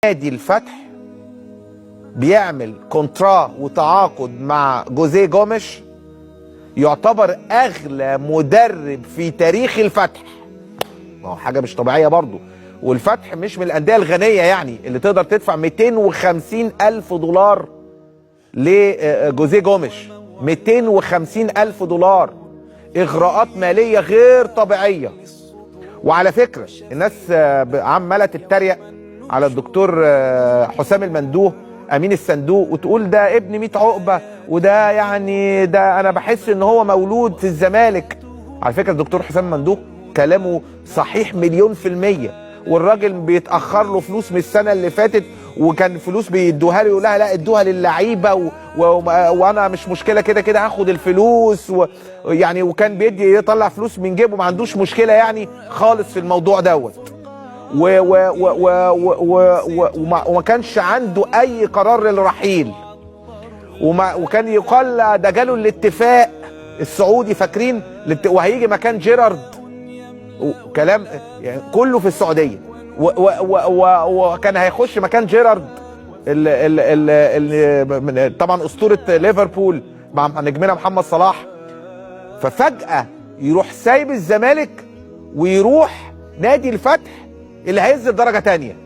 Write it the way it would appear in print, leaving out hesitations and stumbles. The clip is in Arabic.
نادي الفتح بيعمل كونترا وتعاقد مع جوزيه جوميش، يعتبر اغلى مدرب في تاريخ الفتح. ما هو حاجه مش طبيعيه برضو، والفتح مش من الانديه الغنيه يعني اللي تقدر تدفع 250 الف دولار لجوزيه جوميش. 250 الف دولار، اغراءات ماليه غير طبيعيه. وعلى فكره الناس عماله تتريق على الدكتور حسام المندوه امين الصندوق وتقول ده ابن 100 عقبه، وده يعني ده انا بحس ان هو مولود في الزمالك. على فكره الدكتور حسام المندوه كلامه صحيح 100%، والراجل بيتاخر له فلوس من السنه اللي فاتت، وكان فلوس بيدوها له يقول لها لا ادوها للعيبه وانا مش مشكله كده كده هاخد الفلوس يعني، وكان بيدي يطلع فلوس من جيبه، ما عندوش مشكله يعني خالص في الموضوع دوت. وما كانش عنده اي قرار للرحيل، وكان يقال ده جاله الاتفاق السعودي، فاكرين؟ وهيجي مكان جيرارد، كلام يعني كله في السعوديه، وكان هيخش مكان جيرارد طبعا اسطوره ليفربول مع نجمنا محمد صلاح. ففجاه يروح سايب الزمالك ويروح نادي الفتح اللي هينزل درجه تانيه.